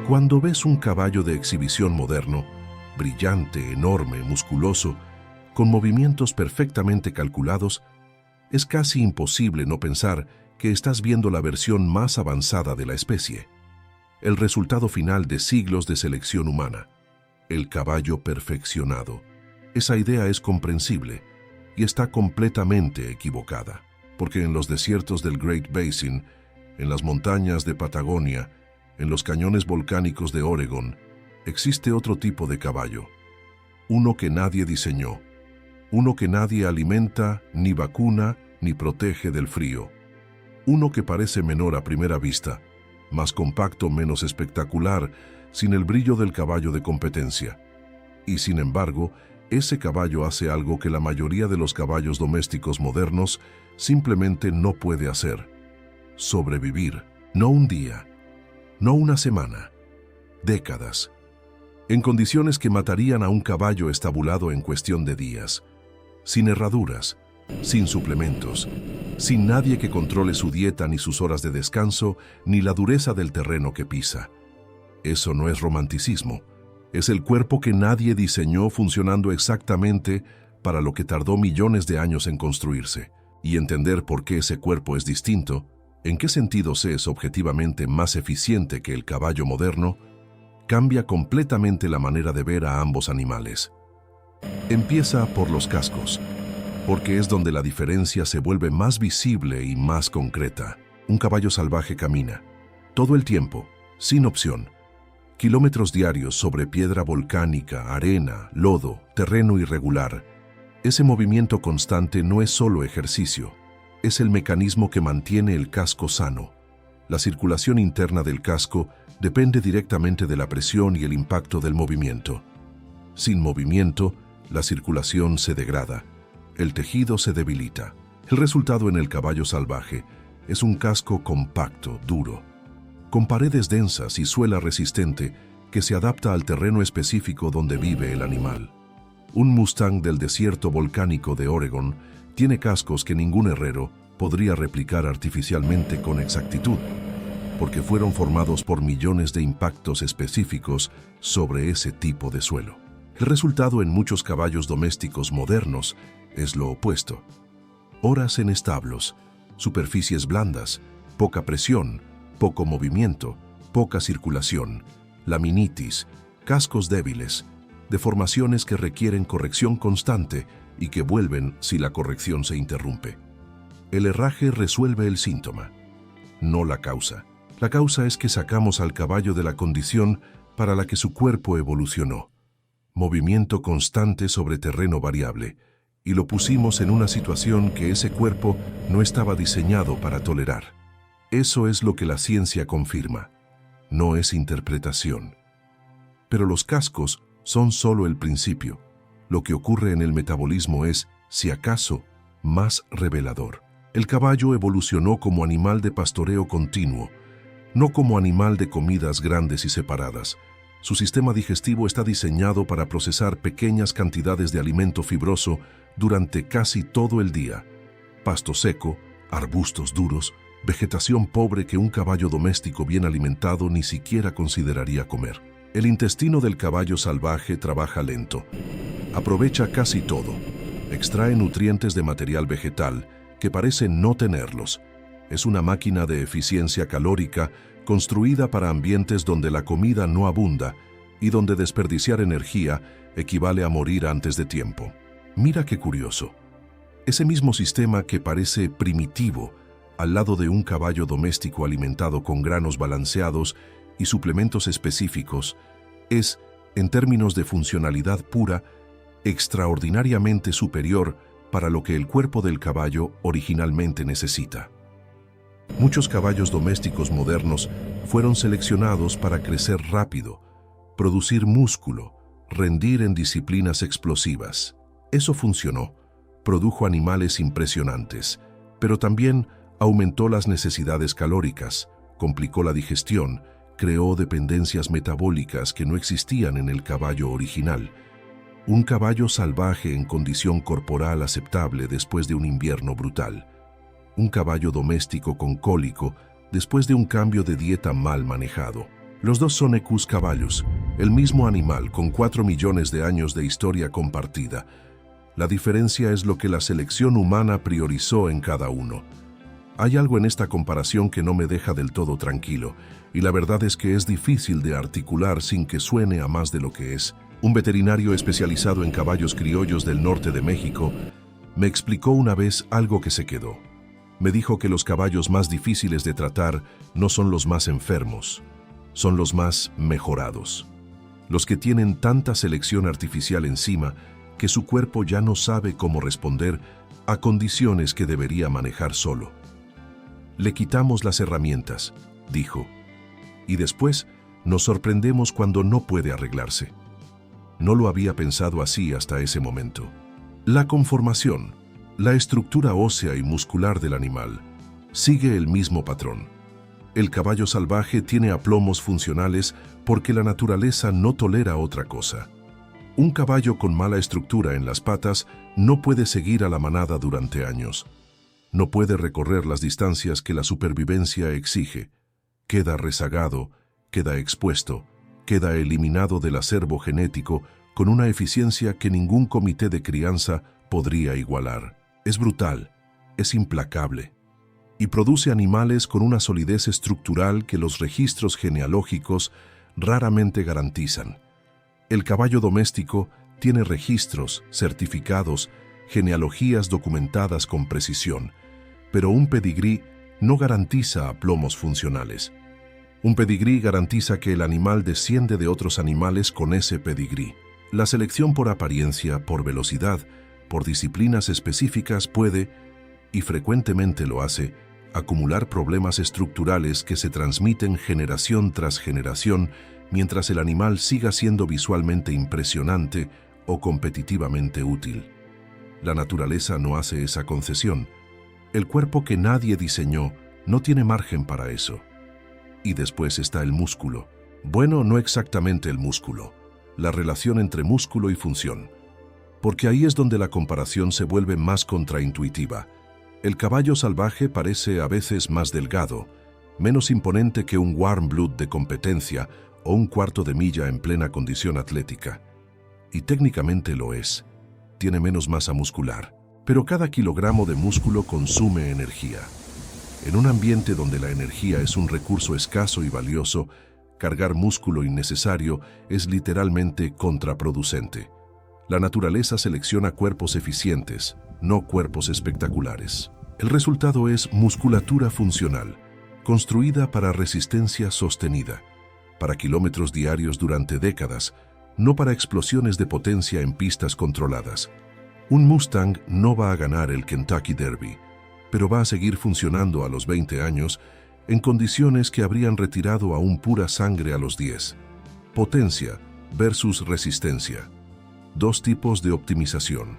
Cuando ves un caballo de exhibición moderno, brillante, enorme, musculoso, con movimientos perfectamente calculados, es casi imposible no pensar que estás viendo la versión más avanzada de la especie, el resultado final de siglos de selección humana, el caballo perfeccionado. Esa idea es comprensible y está completamente equivocada, porque en los desiertos del Great Basin, en las montañas de Patagonia, en los cañones volcánicos de Oregón, existe otro tipo de caballo, uno que nadie diseñó, uno que nadie alimenta, ni vacuna, ni protege del frío, uno que parece menor a primera vista, más compacto, menos espectacular, sin el brillo del caballo de competencia. Y sin embargo, ese caballo hace algo que la mayoría de los caballos domésticos modernos simplemente no puede hacer: sobrevivir, no un día, no una semana, décadas, en condiciones que matarían a un caballo estabulado en cuestión de días, sin herraduras, sin suplementos, sin nadie que controle su dieta ni sus horas de descanso, ni la dureza del terreno que pisa. Eso no es romanticismo, es el cuerpo que nadie diseñó funcionando exactamente para lo que tardó millones de años en construirse. Y entender por qué ese cuerpo es distinto, en qué sentidos es objetivamente más eficiente que el caballo moderno, cambia completamente la manera de ver a ambos animales. Empieza por los cascos, porque es donde la diferencia se vuelve más visible y más concreta. Un caballo salvaje camina, todo el tiempo, sin opción, kilómetros diarios sobre piedra volcánica, arena, lodo, terreno irregular. Ese movimiento constante no es solo ejercicio, es el mecanismo que mantiene el casco sano. La circulación interna del casco depende directamente de la presión y el impacto del movimiento. Sin movimiento, la circulación se degrada, el tejido se debilita. El resultado en el caballo salvaje es un casco compacto, duro, con paredes densas y suela resistente que se adapta al terreno específico donde vive el animal. Un Mustang del desierto volcánico de Oregón tiene cascos que ningún herrero podría replicar artificialmente con exactitud, porque fueron formados por millones de impactos específicos sobre ese tipo de suelo. El resultado en muchos caballos domésticos modernos es lo opuesto: horas en establos, superficies blandas, poca presión, poco movimiento, poca circulación, laminitis, cascos débiles, deformaciones que requieren corrección constante y que vuelven si la corrección se interrumpe. El herraje resuelve el síntoma, no la causa. La causa es que sacamos al caballo de la condición para la que su cuerpo evolucionó: movimiento constante sobre terreno variable, y lo pusimos en una situación que ese cuerpo no estaba diseñado para tolerar. Eso es lo que la ciencia confirma, no es interpretación. Pero los cascos son solo el principio. Lo que ocurre en el metabolismo es, si acaso, más revelador. El caballo evolucionó como animal de pastoreo continuo, no como animal de comidas grandes y separadas. Su sistema digestivo está diseñado para procesar pequeñas cantidades de alimento fibroso durante casi todo el día. Pasto seco, arbustos duros, vegetación pobre que un caballo doméstico bien alimentado ni siquiera consideraría comer. El intestino del caballo salvaje trabaja lento. Aprovecha casi todo. Extrae nutrientes de material vegetal que parece no tenerlos. Es una máquina de eficiencia calórica construida para ambientes donde la comida no abunda y donde desperdiciar energía equivale a morir antes de tiempo. Mira qué curioso. Ese mismo sistema que parece primitivo al lado de un caballo doméstico alimentado con granos balanceados y suplementos específicos es, en términos de funcionalidad pura, extraordinariamente superior para lo que el cuerpo del caballo originalmente necesita. Muchos caballos domésticos modernos fueron seleccionados para crecer rápido, producir músculo, rendir en disciplinas explosivas. Eso funcionó, produjo animales impresionantes, pero también aumentó las necesidades calóricas, complicó la digestión, creó dependencias metabólicas que no existían en el caballo original. Un caballo salvaje en condición corporal aceptable después de un invierno brutal. Un caballo doméstico con cólico después de un cambio de dieta mal manejado. Los dos son Equus caballos, el mismo animal con 4 millones de años de historia compartida. La diferencia es lo que la selección humana priorizó en cada uno. Hay algo en esta comparación que no me deja del todo tranquilo, y la verdad es que es difícil de articular sin que suene a más de lo que es. Un veterinario especializado en caballos criollos del norte de México me explicó una vez algo que se quedó. Me dijo que los caballos más difíciles de tratar no son los más enfermos, son los más mejorados. Los que tienen tanta selección artificial encima que su cuerpo ya no sabe cómo responder a condiciones que debería manejar solo. Le quitamos las herramientas, dijo, y después nos sorprendemos cuando no puede arreglarse. No lo había pensado así hasta ese momento. La conformación, la estructura ósea y muscular del animal, sigue el mismo patrón. El caballo salvaje tiene aplomos funcionales porque la naturaleza no tolera otra cosa. Un caballo con mala estructura en las patas no puede seguir a la manada durante años. No puede recorrer las distancias que la supervivencia exige. Queda rezagado, queda expuesto, queda eliminado del acervo genético con una eficiencia que ningún comité de crianza podría igualar. Es brutal, es implacable, y produce animales con una solidez estructural que los registros genealógicos raramente garantizan. El caballo doméstico tiene registros, certificados, genealogías documentadas con precisión, pero un pedigrí no garantiza aplomos funcionales. Un pedigrí garantiza que el animal desciende de otros animales con ese pedigrí. La selección por apariencia, por velocidad, por disciplinas específicas puede, y frecuentemente lo hace, acumular problemas estructurales que se transmiten generación tras generación mientras el animal siga siendo visualmente impresionante o competitivamente útil. La naturaleza no hace esa concesión. El cuerpo que nadie diseñó no tiene margen para eso. Y después está el músculo. Bueno, no exactamente el músculo, la relación entre músculo y función. Porque ahí es donde la comparación se vuelve más contraintuitiva. El caballo salvaje parece a veces más delgado, menos imponente que un warm blood de competencia o un cuarto de milla en plena condición atlética. Y técnicamente lo es. Tiene menos masa muscular. Pero cada kilogramo de músculo consume energía. En un ambiente donde la energía es un recurso escaso y valioso, cargar músculo innecesario es literalmente contraproducente. La naturaleza selecciona cuerpos eficientes, no cuerpos espectaculares. El resultado es musculatura funcional, construida para resistencia sostenida, para kilómetros diarios durante décadas, no para explosiones de potencia en pistas controladas. Un Mustang no va a ganar el Kentucky Derby, pero va a seguir funcionando a los 20 años en condiciones que habrían retirado a un pura sangre a los 10. Potencia versus resistencia. Dos tipos de optimización.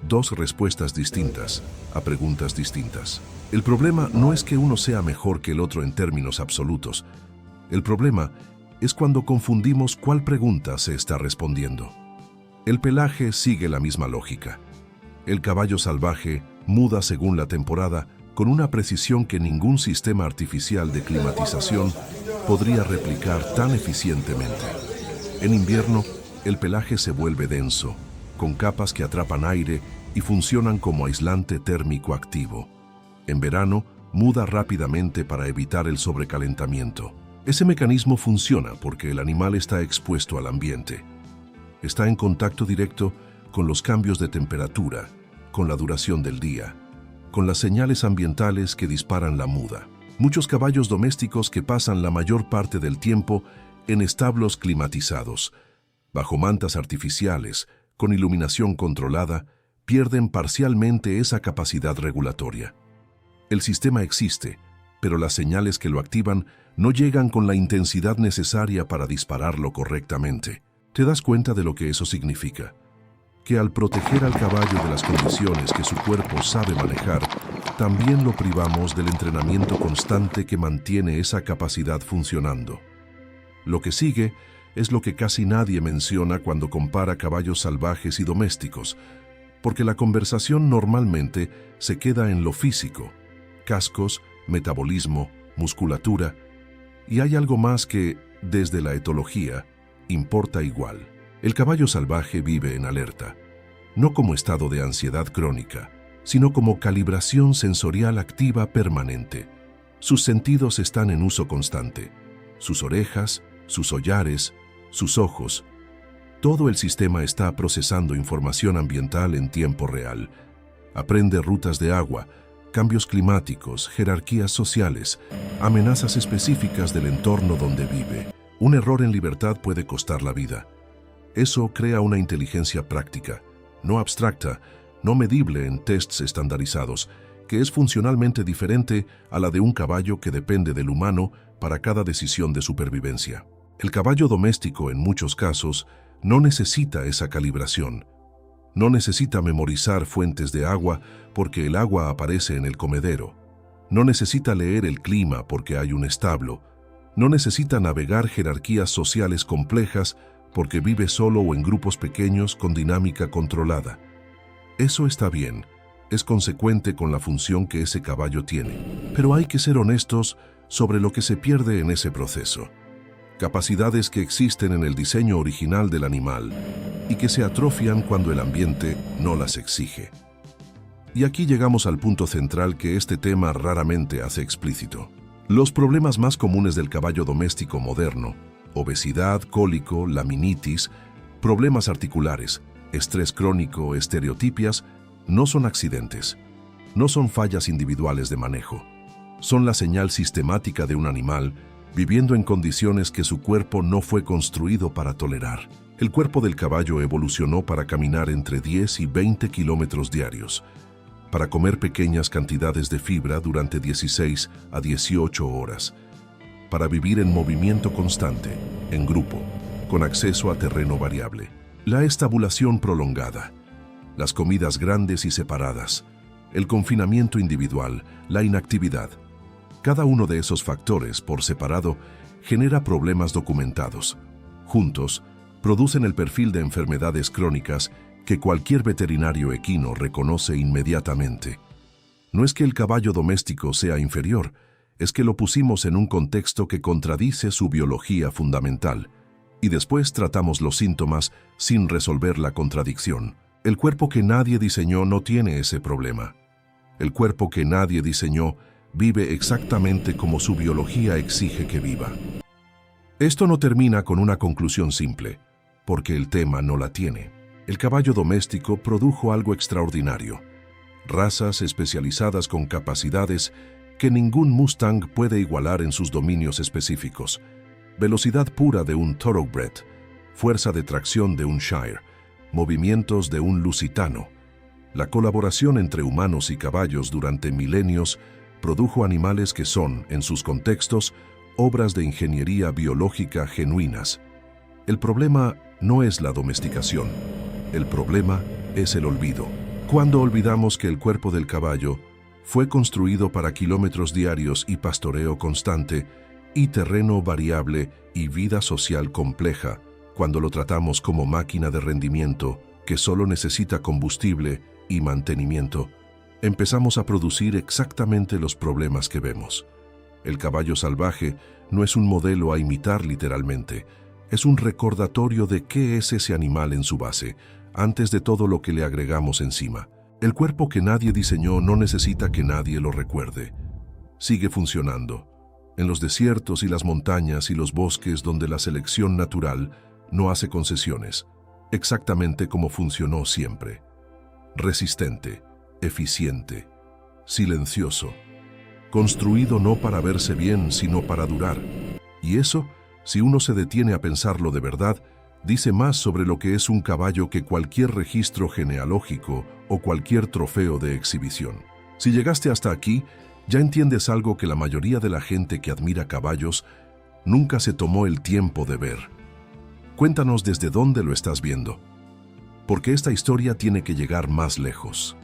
Dos respuestas distintas a preguntas distintas. El problema no es que uno sea mejor que el otro en términos absolutos. El problema es cuando confundimos cuál pregunta se está respondiendo. El pelaje sigue la misma lógica. El caballo salvaje muda según la temporada con una precisión que ningún sistema artificial de climatización podría replicar tan eficientemente. En invierno, el pelaje se vuelve denso, con capas que atrapan aire y funcionan como aislante térmico activo. En verano, muda rápidamente para evitar el sobrecalentamiento. Ese mecanismo funciona porque el animal está expuesto al ambiente. Está en contacto directo con los cambios de temperatura, con la duración del día, con las señales ambientales que disparan la muda. Muchos caballos domésticos que pasan la mayor parte del tiempo en establos climatizados, bajo mantas artificiales, con iluminación controlada, pierden parcialmente esa capacidad regulatoria. El sistema existe, pero las señales que lo activan no llegan con la intensidad necesaria para dispararlo correctamente. ¿Te das cuenta de lo que eso significa? Que al proteger al caballo de las condiciones que su cuerpo sabe manejar, también lo privamos del entrenamiento constante que mantiene esa capacidad funcionando. Lo que sigue es lo que casi nadie menciona cuando compara caballos salvajes y domésticos, porque la conversación normalmente se queda en lo físico, cascos, metabolismo, musculatura, y hay algo más que, desde la etología, importa igual. El caballo salvaje vive en alerta, no como estado de ansiedad crónica, sino como calibración sensorial activa permanente. Sus sentidos están en uso constante. Sus orejas, sus hollares, sus ojos. Todo el sistema está procesando información ambiental en tiempo real. Aprende rutas de agua, cambios climáticos, jerarquías sociales, amenazas específicas del entorno donde vive. Un error en libertad puede costar la vida. Eso crea una inteligencia práctica, no abstracta, no medible en tests estandarizados, que es funcionalmente diferente a la de un caballo que depende del humano para cada decisión de supervivencia. El caballo doméstico, en muchos casos, no necesita esa calibración. No necesita memorizar fuentes de agua porque el agua aparece en el comedero. No necesita leer el clima porque hay un establo. No necesita navegar jerarquías sociales complejas porque vive solo o en grupos pequeños con dinámica controlada. Eso está bien, es consecuente con la función que ese caballo tiene, pero hay que ser honestos sobre lo que se pierde en ese proceso. Capacidades que existen en el diseño original del animal y que se atrofian cuando el ambiente no las exige. Y aquí llegamos al punto central que este tema raramente hace explícito. Los problemas más comunes del caballo doméstico moderno: obesidad, cólico, laminitis, problemas articulares, estrés crónico, estereotipias, no son accidentes, no son fallas individuales de manejo. Son la señal sistemática de un animal viviendo en condiciones que su cuerpo no fue construido para tolerar. El cuerpo del caballo evolucionó para caminar entre 10 y 20 kilómetros diarios, para comer pequeñas cantidades de fibra durante 16 a 18 horas, para vivir en movimiento constante, en grupo, con acceso a terreno variable. La estabulación prolongada, las comidas grandes y separadas, el confinamiento individual, la inactividad. Cada uno de esos factores, por separado, genera problemas documentados. Juntos, producen el perfil de enfermedades crónicas que cualquier veterinario equino reconoce inmediatamente. No es que el caballo doméstico sea inferior, es que lo pusimos en un contexto que contradice su biología fundamental, y después tratamos los síntomas sin resolver la contradicción. El cuerpo que nadie diseñó no tiene ese problema. El cuerpo que nadie diseñó vive exactamente como su biología exige que viva. Esto no termina con una conclusión simple, porque el tema no la tiene. El caballo doméstico produjo algo extraordinario: razas especializadas con capacidades que ningún Mustang puede igualar en sus dominios específicos, velocidad pura de un Thoroughbred, fuerza de tracción de un Shire, movimientos de un Lusitano. La colaboración entre humanos y caballos durante milenios produjo animales que son, en sus contextos, obras de ingeniería biológica genuinas. El problema no es la domesticación. El problema es el olvido. Cuando olvidamos que el cuerpo del caballo fue construido para kilómetros diarios y pastoreo constante, y terreno variable y vida social compleja, cuando lo tratamos como máquina de rendimiento que solo necesita combustible y mantenimiento, empezamos a producir exactamente los problemas que vemos. El caballo salvaje no es un modelo a imitar literalmente, es un recordatorio de qué es ese animal en su base, antes de todo lo que le agregamos encima. El cuerpo que nadie diseñó no necesita que nadie lo recuerde. Sigue funcionando. En los desiertos y las montañas y los bosques donde la selección natural no hace concesiones, exactamente como funcionó siempre. Resistente, eficiente, silencioso. Construido no para verse bien, sino para durar. Y eso, si uno se detiene a pensarlo de verdad, dice más sobre lo que es un caballo que cualquier registro genealógico o cualquier trofeo de exhibición. Si llegaste hasta aquí, ya entiendes algo que la mayoría de la gente que admira caballos nunca se tomó el tiempo de ver. Cuéntanos desde dónde lo estás viendo, porque esta historia tiene que llegar más lejos.